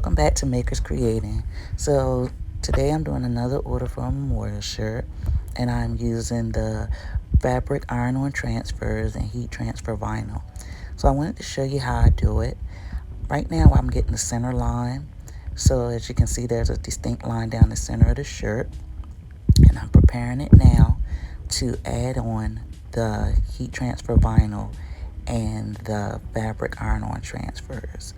Welcome back to Makers Creating. So today I'm doing another order for a memorial shirt, and I'm using the fabric iron-on transfers and heat transfer vinyl. So I wanted to show you how I do it. Right now I'm getting the center line. So as you can see, there's a distinct line down the center of the shirt, and I'm preparing it now to add on the heat transfer vinyl and the fabric iron-on transfers.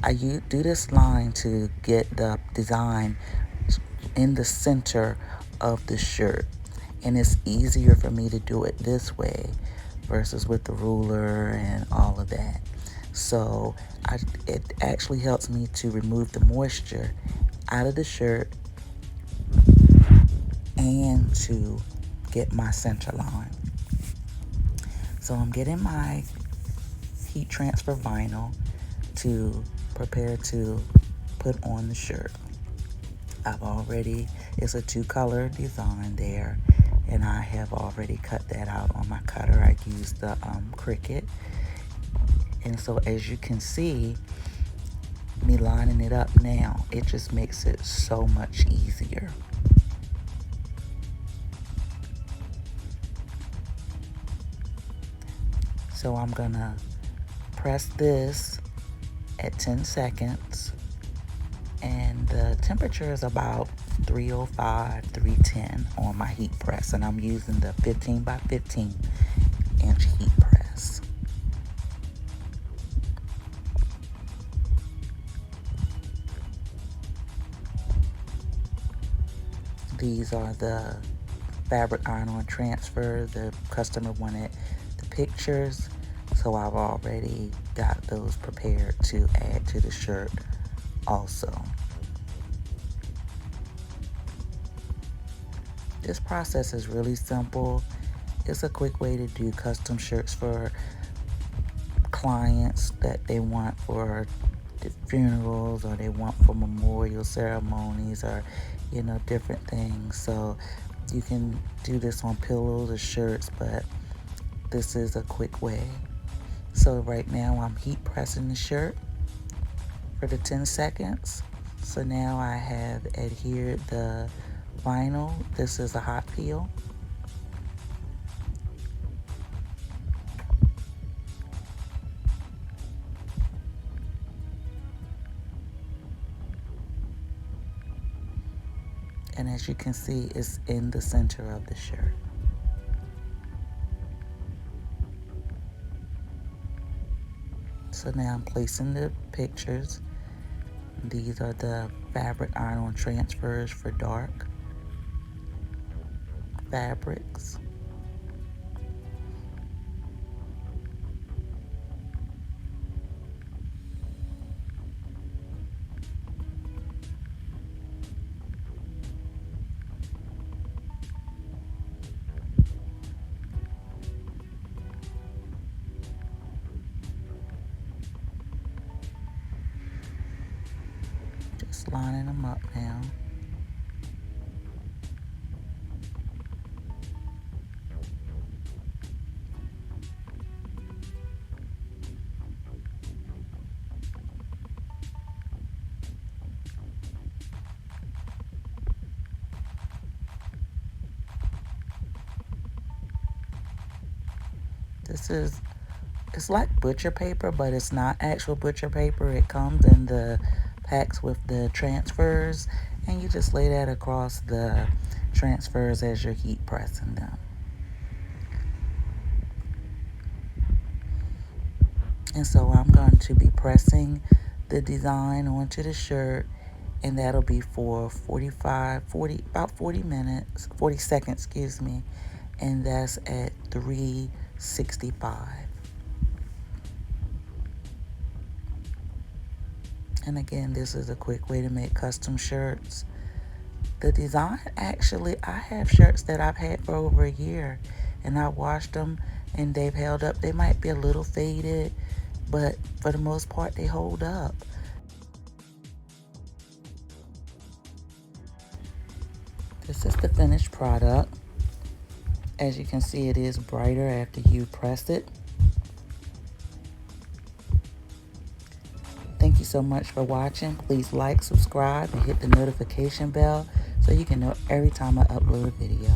I do this line to get the design in the center of the shirt, and it's easier for me to do it this way versus with the ruler and all of that. So it actually helps me to remove the moisture out of the shirt and to get my center line. So I'm getting my heat transfer vinyl to prepare to put on the shirt. It's a two-color design there, and I have already cut that out on my cutter. I used the Cricut, and so as you can see, me lining it up now, it just makes it so much easier. So I'm gonna press this at 10 seconds, and the temperature is about 305, 310 on my heat press, and I'm using the 15 by 15 inch heat press. These are the fabric iron-on transfer. The customer wanted the pictures, so I've already got those prepared to add to the shirt also. This process is really simple. It's a quick way to do custom shirts for clients that they want for funerals, or they want for memorial ceremonies, or different things. So you can do this on pillows or shirts, but this is a quick way. So right now I'm heat pressing the shirt for the 10 seconds. So now I have adhered the vinyl. This is a hot peel. And as you can see, it's in the center of the shirt. So now I'm placing the pictures. These are the fabric iron-on transfers for dark fabrics. Just lining them up now. It's like butcher paper, but it's not actual butcher paper. It comes in the packs with the transfers, and you just lay that across the transfers as you're heat pressing them. And so I'm going to be pressing the design onto the shirt, and that'll be for about 40 minutes, 40 seconds, and that's at 365. And again, this is a quick way to make custom shirts. The design, actually, I have shirts that I've had for over a year, and I washed them and they've held up. They might be a little faded, but for the most part, they hold up. This is the finished product. As you can see, it is brighter after you press it. Thank you you so much for watching. Please like, subscribe, and hit the notification bell so you can know every time I upload a video.